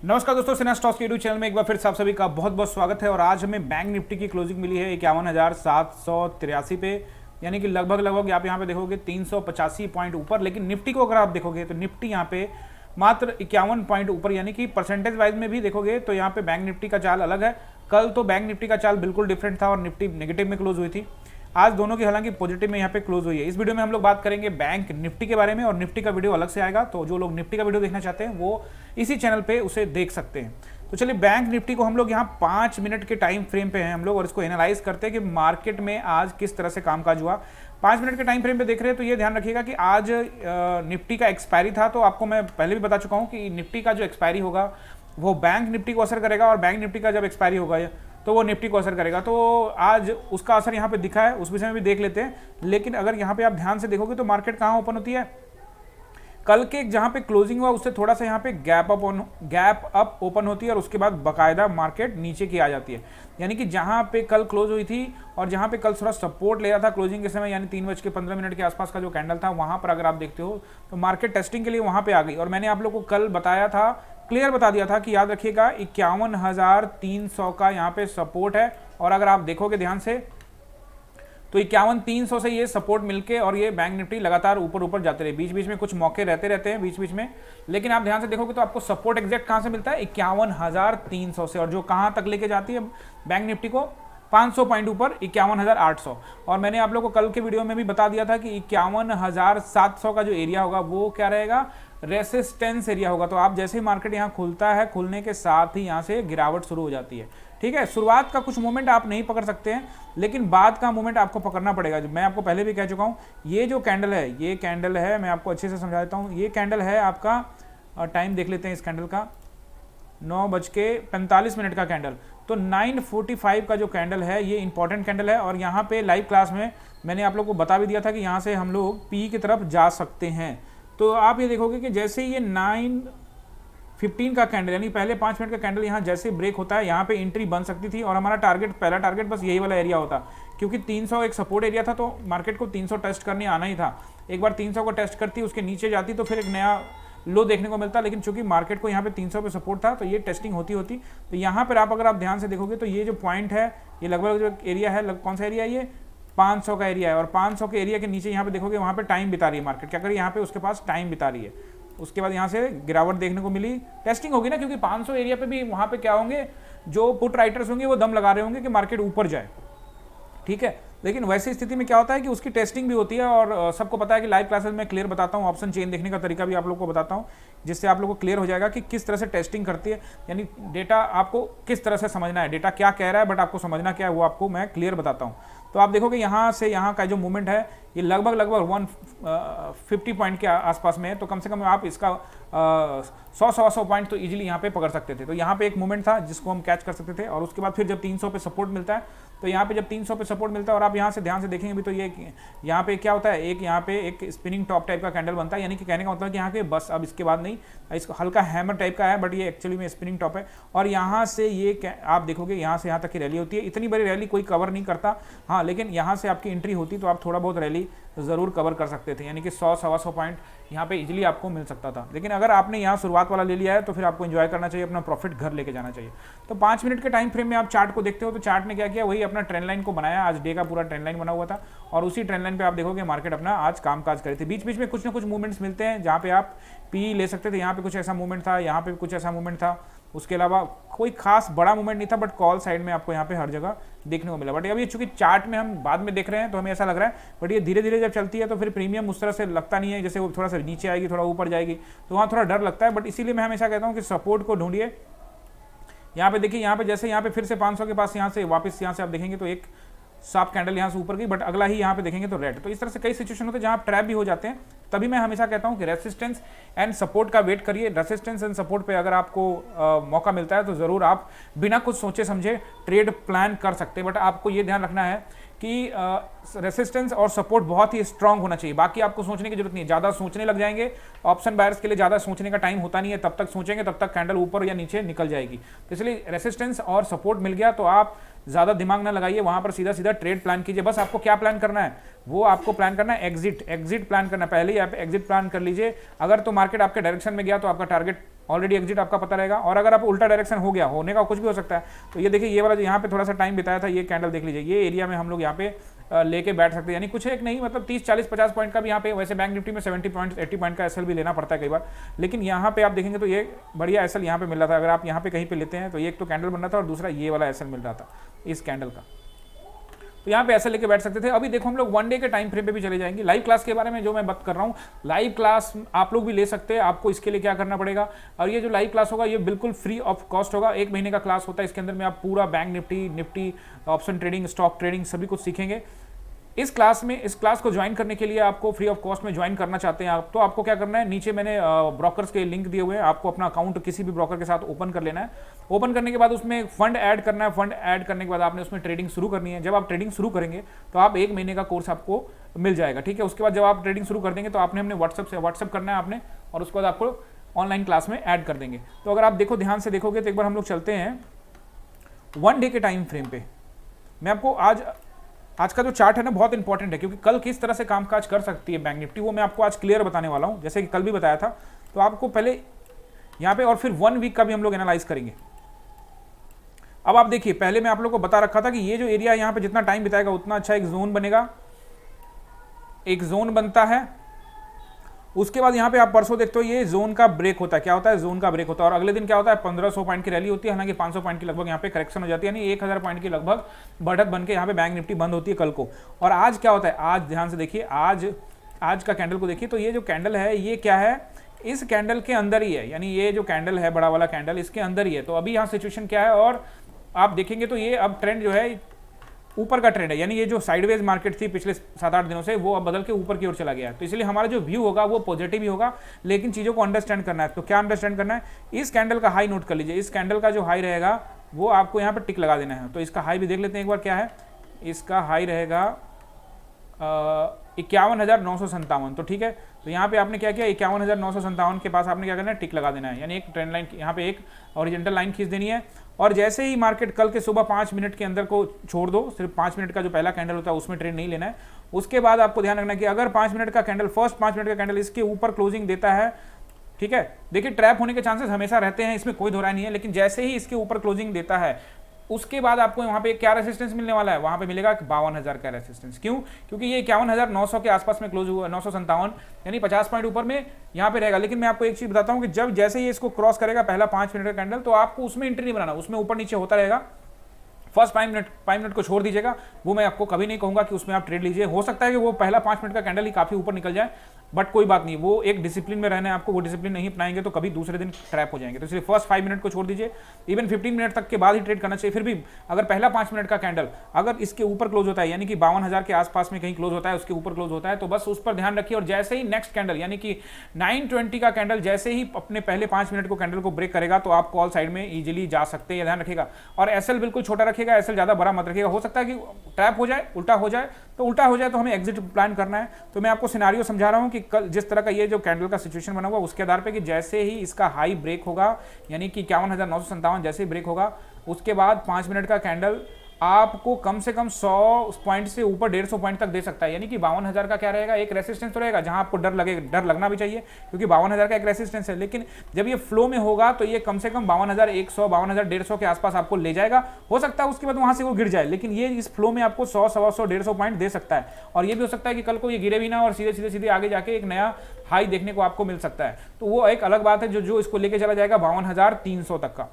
नमस्कार दोस्तों, सिन्हा स्टॉक्स के यूट्यूब चैनल में एक बार फिर से आप सभी का बहुत बहुत स्वागत है। और आज हमें बैंक निफ्टी की क्लोजिंग मिली है 51,783 पे, यानी कि लगभग आप यहाँ पे देखोगे 385 पॉइंट ऊपर। लेकिन निफ्टी को अगर आप देखोगे तो निफ्टी यहाँ पे मात्र 51 पॉइंट ऊपर, यानी कि परसेंटेज वाइज में भी देखोगे तो यहाँ पे बैंक निफ्टी का चाल अलग है। कल तो बैंक निफ्टी का चाल बिल्कुल डिफरेंट था और निफ्टी नेगेटिव में क्लोज हुई थी। आज दोनों की हालांकि पॉजिटिव में यहाँ पे क्लोज हुई है। इस वीडियो में हम लोग बात करेंगे बैंक निफ्टी के बारे में, और निफ्टी का वीडियो अलग से आएगा, तो जो लोग निफ्टी का वीडियो देखना चाहते हैं वो इसी चैनल पे उसे देख सकते हैं। तो चलिए, बैंक निफ्टी को हम लोग यहाँ 5 मिनट के टाइम फ्रेम पे हैं हम लोग, और इसको एनालाइज करते हैं कि मार्केट में आज किस तरह से कामकाज हुआ। 5 मिनट के टाइम फ्रेम पे देख रहे हैं तो ये ध्यान रखिएगा कि आज निफ्टी का एक्सपायरी था। तो आपको मैं पहले भी बता चुका हूँ कि निफ्टी का जो एक्सपायरी होगा वो बैंक निफ्टी को असर करेगा, और बैंक निफ्टी का जब एक्सपायरी होगा तो वो निफ्टी को असर करेगा। तो आज उसका असर यहाँ पे दिखा है, उस विषय में भी देख लेते हैं। लेकिन अगर यहाँ पे आप ध्यान से देखोगे तो मार्केट कहाँ ओपन होती है, कल के जहाँ पे क्लोजिंग हुआ उससे थोड़ा सा यहाँ पे गैप अप ओपन होती है, और उसके बाद बाकायदा मार्केट नीचे की आ जाती है। यानी कि जहाँ पे कल क्लोज हुई थी और जहाँ पे कल थोड़ा सपोर्ट ले रहा था क्लोजिंग के समय, यानी 3:15 के आसपास का जो कैंडल था, वहाँ पर अगर आप देखते हो तो मार्केट टेस्टिंग के लिए वहाँ पे आ गई। और मैंने आप लोग को कल बताया था, क्लियर बता दिया था कि याद रखिएगा 51,300 का यहाँ पे सपोर्ट है। और अगर आप देखोगे ध्यान से तो 51,300 से ये सपोर्ट मिलके और ये बैंक निफ्टी लगातार ऊपर जाते रहे। बीच बीच में कुछ मौके रहते हैं बीच बीच में, लेकिन आप ध्यान से देखोगे तो आपको सपोर्ट एग्जैक्ट कहाँ से मिलता है, 51,300 से। और जो कहाँ तक लेके जाती है बैंक निफ्टी को, 500 पॉइंट ऊपर 51,800। और मैंने आप लोगों को कल के वीडियो में भी बता दिया था कि 51,700 का जो एरिया होगा वो क्या रहेगा, रेसिस्टेंस एरिया होगा। तो आप जैसे ही मार्केट यहाँ खुलता है, खुलने के साथ ही यहाँ से गिरावट शुरू हो जाती है। ठीक है, शुरुआत का कुछ मोमेंट आप नहीं पकड़ सकते हैं, लेकिन बाद का मोमेंट आपको पकड़ना पड़ेगा। मैं आपको पहले भी कह चुका हूँ, ये जो कैंडल है, ये कैंडल है, मैं आपको अच्छे से समझा देता हूँ। ये कैंडल है आपका, टाइम देख लेते हैं इस कैंडल का, 9:45 का कैंडल। तो 9:45 का जो कैंडल है ये इंपॉर्टेंट कैंडल है। और यहाँ पे लाइव क्लास में मैंने आप लोग को बता भी दिया था कि यहाँ से हम लोग पी की तरफ जा सकते हैं। तो आप ये देखोगे कि जैसे ये 9:15 का कैंडल, यानी पहले 5 मिनट का कैंडल यहाँ जैसे ब्रेक होता है, यहाँ पे एंट्री बन सकती थी। और हमारा टारगेट, पहला टारगेट बस यही वाला एरिया होता, क्योंकि 300 एक सपोर्ट एरिया था, तो मार्केट को 300 टेस्ट करने आना ही था। एक बार 300 को टेस्ट करती, उसके नीचे जाती तो फिर एक नया लो देखने को मिलता। लेकिन चूंकि मार्केट को यहाँ पे 300 पे सपोर्ट था, तो ये टेस्टिंग होती तो यहाँ पर अगर आप ध्यान से देखोगे तो ये जो पॉइंट है, ये लगभग जो एरिया है, कौन सा एरिया है, ये 500 का एरिया है। और 500 के एरिया के नीचे यहाँ पे देखोगे वहाँ पे टाइम बिता रही है मार्केट। क्या करिए, यहाँ पे उसके पास टाइम बिता रही है। उसके बाद यहाँ से गिरावट देखने को मिली, टेस्टिंग होगी ना, क्योंकि 500 एरिया पे भी वहाँ पे क्या होंगे, जो पुट राइटर्स होंगे वो दम लगा रहे होंगे कि मार्केट ऊपर जाए। ठीक है, लेकिन वैसी स्थिति में क्या होता है कि उसकी टेस्टिंग भी होती है। और सबको पता है कि लाइव क्लासेस में क्लियर बताता हूँ, ऑप्शन चेन देखने का तरीका भी आप लोग को बताता हूँ, जिससे आप लोग को क्लियर हो जाएगा कि किस तरह से टेस्टिंग करती है। यानी डेटा आपको किस तरह से समझना है, डेटा क्या कह रहा है बट आपको समझना क्या है वो आपको मैं क्लियर बताता हूँ। तो आप देखोगे यहाँ से यहाँ का जो मूवमेंट है ये लगभग 150 पॉइंट के आसपास में है। तो कम से कम आप इसका 100-125 पॉइंट तो इजीली यहाँ पे पकड़ सकते थे। तो यहाँ पे एक मूवमेंट था जिसको हम कैच कर सकते थे। और उसके बाद फिर जब 300 पे सपोर्ट मिलता है, तो यहाँ पे जब 300 पे सपोर्ट मिलता है और आप यहाँ से ध्यान से देखेंगे भी, तो ये यहाँ पे क्या होता है, एक यहाँ पे एक स्पिनिंग टॉप टाइप का कैंडल बनता है। यानी कि कहने का मतलब कि यहाँ के बस अब इसके बाद नहीं, इसको हल्का हैमर टाइप का है, बट ये एक्चुअली में स्पिनिंग टॉप है। और यहाँ से ये आप देखोगे यहाँ से यहाँ तक की रैली होती है। इतनी बड़ी रैली कोई कवर नहीं करता, हाँ, लेकिन यहाँ से आपकी एंट्री होती तो आप थोड़ा बहुत रैली ज़रूर कवर कर सकते थे। यानी कि 100-125 पॉइंट यहाँ पे इजीली आपको मिल सकता था। लेकिन अगर आपने यहाँ शुरुआत वाला ले लिया है तो फिर आपको एंजॉय करना चाहिए, अपना प्रॉफिट घर लेके जाना चाहिए। तो 5 मिनट के टाइम फ्रेम में आप चार्ट को देखते हो, तो चार्ट ने क्या किया, वही अपना ट्रेंड लाइन को बनाया। आज डे का पूरा ट्रेंड लाइन बना हुआ था, और उसी ट्रेंड लाइन पे आप देखोगे मार्केट अपना आज कामकाज करे थे। बीच बीच में कुछ ना कुछ मूवमेंट्स मिलते हैं जहाँ पे आप पी ले सकते थे। यहाँ पे कुछ ऐसा मूवमेंट था, यहाँ पे कुछ ऐसा मूवमेंट था। उसके अलावा कोई खास बड़ा मूवमेंट नहीं था, बट कॉल साइड में आपको यहाँ पे हर जगह देखने को मिला। बट अभी चूंकि चार्ट में हम बाद में देख रहे हैं तो हमें ऐसा लग रहा है, बट ये धीरे धीरे जब चलती है तो फिर प्रीमियम उस तरह से लगता नहीं है, जैसे वो थोड़ा सा नीचे आएगी, थोड़ा ऊपर जाएगी, तो वहाँ थोड़ा डर लगता है। बट इसीलिए मैं हमेशा कहता हूँ कि सपोर्ट को ढूंढिए। यहाँ पे देखिए, यहाँ पे जैसे यहाँ पे फिर से 500 के पास यहाँ से वापस यहाँ से आप देखेंगे तो एक साफ कैंडल यहाँ से ऊपर गई, बट अगला ही यहाँ पे देखेंगे तो रेड। तो इस तरह से कई सिचुएशन होते हैं जहाँ आप ट्रैप भी हो जाते हैं। तभी मैं हमेशा कहता हूँ कि रेसिस्टेंस एंड सपोर्ट का वेट करिए। रेसिस्टेंस एंड सपोर्ट पे अगर आपको मौका मिलता है तो ज़रूर आप बिना कुछ सोचे समझे ट्रेड प्लान कर सकते हैं। बट आपको ये ध्यान रखना है कि रेसिस्टेंस और सपोर्ट बहुत ही स्ट्रांग होना चाहिए, बाकी आपको सोचने की जरूरत नहीं है। ज़्यादा सोचने लग जाएंगे, ऑप्शन बायर्स के लिए ज़्यादा सोचने का टाइम होता नहीं है, तब तक सोचेंगे तब तक कैंडल ऊपर या नीचे निकल जाएगी। तो इसलिए रेसिस्टेंस और सपोर्ट मिल गया तो आप ज़्यादा दिमाग ना लगाइए, वहाँ पर सीधा सीधा ट्रेड प्लान कीजिए। बस आपको क्या प्लान करना है, वो आपको प्लान करना है एग्जिट प्लान करना है। पहले ही आप एग्जिट प्लान कर लीजिए। अगर तो मार्केट आपके डायरेक्शन में गया तो आपका टारगेट ऑलरेडी एग्जिट आपका पता रहेगा, और अगर आप उल्टा डायरेक्शन हो गया, होने का कुछ भी हो सकता है। तो ये देखिए, ये वाला जो यहाँ पे थोड़ा सा टाइम बिताया था, ये कैंडल देख लीजिए, ये एरिया में हम लोग यहाँ पे लेके बैठ सकते हैं, यानी कुछ एक नहीं, मतलब 30 40 50 पॉइंट का भी यहाँ पे, वैसे बैंक निफ्टी में 70 पॉइंट 80 पॉइंट का एसएल भी लेना पड़ता है कई बार, लेकिन यहाँ पे आप देखेंगे तो ये बढ़िया एसएल यहाँ पे मिल रहा था। अगर आप यहाँ पे कहीं पे लेते हैं तो एक तो कैंडल बन रहा था और दूसरा ये वाला एसएल मिल रहा था इस कैंडल का, तो यहाँ पे ऐसे लेके बैठ सकते थे। अभी देखो हम लोग 1 डे के टाइम फ्रेम पे भी चले जाएंगे। लाइव क्लास के बारे में जो मैं बात कर रहा हूँ, लाइव क्लास आप लोग भी ले सकते हैं। आपको इसके लिए क्या करना पड़ेगा, और ये जो लाइव क्लास होगा ये बिल्कुल फ्री ऑफ कॉस्ट होगा। 1 महीने का क्लास होता है, इसके अंदर में आप पूरा bank Nifty option trading, stock trading सभी कुछ सीखेंगे। इस क्लास को ज्वाइन करने के लिए आपको फ्री ऑफ कॉस्ट में ज्वाइन करना चाहते हैं आप, तो आपको क्या करना है, नीचे मैंने ब्रोकर्स के लिंक दिए हुए हैं, आपको अपना अकाउंट किसी भी ब्रोकर के साथ ओपन कर लेना है। ओपन करने के बाद उसमें फंड ऐड करना है, फंड ऐड करने के बाद आपने उसमें ट्रेडिंग शुरू करनी है। जब आप ट्रेडिंग शुरू करेंगे तो आप 1 महीने का कोर्स आपको मिल जाएगा, ठीक है। उसके बाद जब आप ट्रेडिंग शुरू कर देंगे तो आपने हमने व्हाट्सअप करना है आपने, और उसके बाद आपको ऑनलाइन क्लास में ऐड कर देंगे। तो अगर आप देखो, ध्यान से देखोगे तो एक बार हम लोग चलते हैं 1 डे के टाइम फ्रेम पे। मैं आपको आज का जो चार्ट है ना बहुत इंपॉर्टेंट है, क्योंकि कल किस तरह से कामकाज कर सकती है बैंक निफ्टी, वो मैं आपको आज क्लियर बताने वाला हूं, जैसे कि कल भी बताया था। तो आपको पहले यहां पे, और फिर 1 वीक का भी हम लोग एनालाइज करेंगे। अब आप देखिए, पहले मैं आप लोगों को बता रखा था कि ये जो एरिया यहां पे जितना टाइम बिताएगा उतना अच्छा एक जोन बनेगा, एक जोन बनता है। उसके बाद यहाँ पे आप परसों देखते हो ये जोन का ब्रेक होता है। क्या होता है, जोन का ब्रेक होता है, और अगले दिन क्या होता है, 1500 पॉइंट की रैली होती है। हालांकि 500 पॉइंट की लगभग यहाँ पे करेक्शन हो जाती है, यानी 1000 पॉइंट की लगभग बढ़त बन के यहाँ पे बैंक निफ्टी बंद होती है कल को। और आज क्या होता है, आज ध्यान से देखिए, आज का कैंडल को देखिए, तो ये जो कैंडल है ये क्या है, इस कैंडल के अंदर ही है, यानी ये जो कैंडल है बड़ा वाला कैंडल इसके अंदर ही है। तो अभी यहाँ सिचुएशन क्या है, और आप देखेंगे तो ये अब ट्रेंड जो है ऊपर का ट्रेंड है, यानी ये जो साइडवेज मार्केट थी पिछले 7-8 दिनों से, वो अब बदल के ऊपर की ओर चला गया है। तो इसलिए हमारा जो व्यू होगा वो पॉजिटिव ही होगा, लेकिन चीज़ों को अंडरस्टैंड करना है। तो क्या अंडरस्टैंड करना है, इस कैंडल का हाई नोट कर लीजिए। इस कैंडल का जो हाई रहेगा वो आपको यहाँ पर टिक लगा देना है। तो इसका हाई भी देख लेते हैं एक बार, क्या है, इसका हाई रहेगा 51,957। तो ठीक है, तो यहाँ पे आपने क्या किया, 51,957 के पास आपने क्या करना है, टिक लगा देना है, यानी एक ट्रेंड लाइन, यहाँ पे एक हॉरिजॉन्टल लाइन खींच देनी है। और जैसे ही मार्केट कल के सुबह 5 मिनट के अंदर को छोड़ दो, सिर्फ 5 मिनट का जो पहला कैंडल होता है उसमें ट्रेड नहीं लेना है। उसके बाद आपको ध्यान रखना है कि अगर 5 मिनट का कैंडल, फर्स्ट 5 मिनट का कैंडल इसके ऊपर क्लोजिंग देता है, ठीक है, देखिए ट्रैप होने के चांसेस हमेशा रहते हैं, इसमें कोई दोहराई नहीं है, लेकिन जैसे ही इसके ऊपर क्लोजिंग देता है उसके बाद आपको वहां पे क्या रेसिस्टेंस मिलने वाला है, वहां पे मिलेगा 52,000 का रेसिस्टेंस। क्यों, क्योंकि ये 51,900 के आसपास में क्लोज हुआ, 957, यानी 50 पॉइंट ऊपर में यहाँ पे रहेगा। लेकिन मैं आपको एक चीज बताता हूँ कि जब जैसे ही इसको क्रॉस करेगा पहला 5 मिनट का कैंडल, तो आपको उसमें एंट्री नहीं बनाना, उसमें ऊपर नीचे होता रहेगा। फर्स्ट 5 मिनट को छोड़ दीजिएगा, वो मैं आपको कभी नहीं कहूंगा कि उसमें आप ट्रेड लीजिए। हो सकता है कि वो पहला 5 मिनट का कैंडल ही काफी ऊपर निकल जाए, बट कोई बात नहीं, वो एक डिसिप्लिन में रहना है आपको। वो डिसिप्लिन नहीं अपनाएंगे तो कभी दूसरे दिन ट्रैप हो जाएंगे। तो इसलिए फर्स्ट 5 मिनट को छोड़ दीजिए, इवन 15 मिनट तक के बाद ही ट्रेड करना चाहिए। फिर भी अगर पहला 5 मिनट का कैंडल अगर इसके ऊपर क्लोज होता है, यानी कि 52,000 के आसपास में कहीं क्लोज होता है, उसके ऊपर क्लोज होता है, तो बस उस पर ध्यान रखिए। और जैसे ही नेक्स्ट कैंडल यानी कि 920 का कैंडल जैसे ही अपने पहले 5 मिनट को कैंडल को ब्रेक करेगा, तो आप कॉल साइड में इजीली जा सकते हैं, ध्यान रखिएगा। और एसएल बिल्कुल छोटा रखिएगा, एसएल ज्यादा बड़ा मत रखिएगा। हो सकता है कि ट्रैप हो जाए, उल्टा हो जाए, तो उल्टा हो जाए तो हमें एग्जिट प्लान करना है। तो मैं आपको सिनेरियो समझा रहा हूं कि कल जिस तरह का ये जो कैंडल का सिचुएशन बना हुआ, उसके आधार पे कि जैसे ही इसका हाई ब्रेक होगा, यानी कि 51,957 जैसे ही ब्रेक होगा, उसके बाद 5 मिनट का कैंडल आपको कम से कम 100 पॉइंट से ऊपर 150 पॉइंट तक दे सकता है। यानी कि 52,000 का क्या रहेगा, एक रेसिस्टेंस तो रहेगा जहां आपको डर लगना भी चाहिए, क्योंकि 52,000 का एक रेसिस्टेंस है। लेकिन जब ये फ्लो में होगा तो ये कम से कम 52,100 52,150 के आसपास आपको ले जाएगा। हो सकता है उसके बाद वहां से वो गिर जाए, लेकिन ये इस फ्लो में आपको 100 100 150 पॉइंट दे सकता है। और ये भी हो सकता है कि कल को ये गिरे भी ना और सीधे आगे जाके एक नया हाई देखने को आपको मिल सकता है। तो वो एक अलग बात है जो इसको लेके चला जाएगा 52,300 तक का।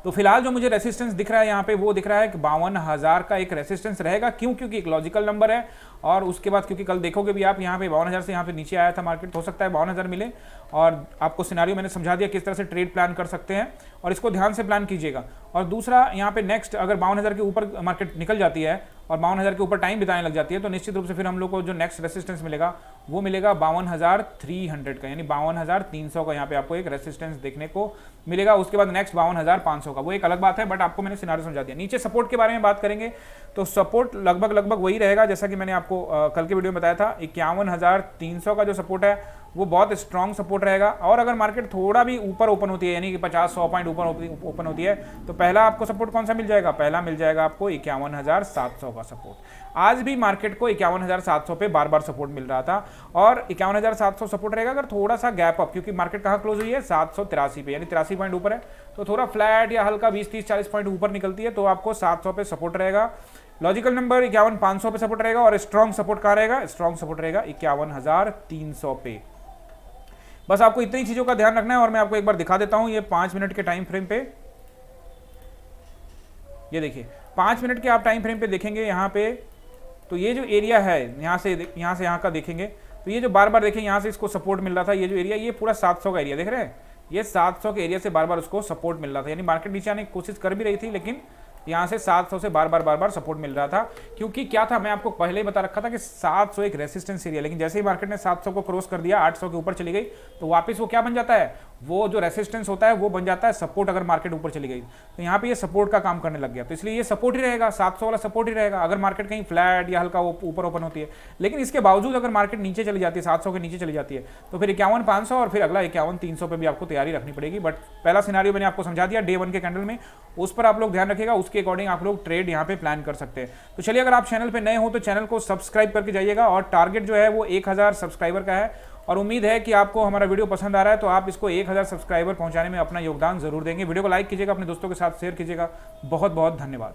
तो फिलहाल जो मुझे रेसिस्टेंस दिख रहा है यहाँ पे, वो दिख रहा है कि 52,000 का एक रेसिस्टेंस रहेगा। क्यों, क्योंकि एक लॉजिकल नंबर है। और उसके बाद क्योंकि कल देखोगे भी आप यहाँ पे 52,000 से यहाँ पे नीचे आया था मार्केट, हो सकता है 52,000 मिले। और आपको सिनेरियो मैंने समझा दिया किस तरह से ट्रेड प्लान कर सकते हैं, और इसको ध्यान से प्लान कीजिएगा। और दूसरा यहाँ पे नेक्स्ट अगर 52,000 के ऊपर मार्केट निकल जाती है और 52,000 के ऊपर टाइम बिताने लग जाती है तो निश्चित रूप से फिर हम लोग को जो नेक्स्ट रेसिस्टेंस मिलेगा वो मिलेगा 52,300 का, यानी 52,300 का यहाँ पे आपको एक रेसिस्टेंस देखने को मिलेगा। उसके बाद नेक्स्ट 52,500 का, वो एक अलग बात है, बट आपको मैंने सिनारियो समझा दिया। नीचे सपोर्ट के बारे में बात करेंगे तो सपोर्ट लगभग वही रहेगा जैसा कि मैंने आपको कल के वीडियो में बताया था। 51,300 का जो सपोर्ट है वो बहुत स्ट्रॉन्ग सपोर्ट रहेगा। और अगर मार्केट थोड़ा भी ऊपर ओपन होती है, यानी कि 50-100 पॉइंट ऊपर ओपन होती है, तो पहला आपको सपोर्ट कौन सा मिल जाएगा? पहला मिल जाएगा आपको 51,700 का सपोर्ट। आज भी मार्केट को 51,700 पे बार बार सपोर्ट मिल रहा था और 51,700 सपोर्ट रहेगा अगर थोड़ा सा गैप अप, क्योंकि मार्केट कहाँ क्लोज हुई है? 783 पे, यानी 83 पॉइंट ऊपर है, तो थोड़ा फ्लैट या हल्का 20-30-40 पॉइंट ऊपर निकलती है तो आपको 700 पे सपोर्ट रहेगा। लॉजिकल नंबर 51,500 पे सपोर्ट रहेगा और स्ट्रॉन्ग सपोर्ट कहाँ रहेगा? स्ट्रॉन्ग सपोर्ट रहेगा 51,300 पे। बस आपको इतनी चीजों का ध्यान रखना है और मैं आपको एक बार दिखा देता हूं ये 5 मिनट के टाइम फ्रेम पे। ये देखिए 5 मिनट के आप टाइम फ्रेम पे देखेंगे यहाँ पे, तो ये जो एरिया है यहाँ से यहाँ का देखेंगे तो ये जो बार बार देखें यहाँ से इसको सपोर्ट मिल रहा था, ये जो एरिया ये पूरा 700 का एरिया देख रहे हैं, ये 700 के एरिया से बार बार उसको सपोर्ट मिल रहा था, यानी मार्केट नीचे आने की कोशिश कर भी रही थी लेकिन यहाँ से 700 से बार बार सपोर्ट मिल रहा था। क्योंकि क्या था, मैं आपको पहले ही बता रखा था कि 700 एक रेसिस्टेंस एरिया, लेकिन जैसे ही मार्केट ने 700 को क्रॉस कर दिया, 800 के ऊपर चली गई, तो वापस वो क्या बन जाता है? वो जो रेसिस्टेंस होता है वो बन जाता है सपोर्ट। अगर मार्केट ऊपर चली गई तो यहाँ पे ये सपोर्ट का काम करने लग गया, तो इसलिए ये सपोर्ट ही रहेगा, 700 वाला सपोर्ट ही रहेगा अगर मार्केट कहीं फ्लैट या हल्का ऊपर ओपन होती है। लेकिन इसके बावजूद अगर मार्केट नीचे चली जाती है, 700 के नीचे चली जाती है, तो फिर 51,500 और फिर अगला 51,300 पे भी आपको तैयारी रखनी पड़ेगी। बट पहला सिनारियो मैंने आपको समझा दिया डे 1 के कैंडल में, उस पर आप लोग ध्यान रखिएगा, उसके अकॉर्डिंग आप लोग ट्रेड यहाँ पे प्लान कर सकते हैं। तो चलिए, अगर आप चैनल पे नए हो तो चैनल को सब्सक्राइब करके जाइएगा और टारगेट जो है वो 1000 सब्सक्राइबर का है और उम्मीद है कि आपको हमारा वीडियो पसंद आ रहा है, तो आप इसको 1000 सब्सक्राइबर पहुंचाने में अपना योगदान जरूर देंगे। वीडियो को लाइक कीजिएगा, अपने दोस्तों के साथ शेयर कीजिएगा। बहुत बहुत धन्यवाद।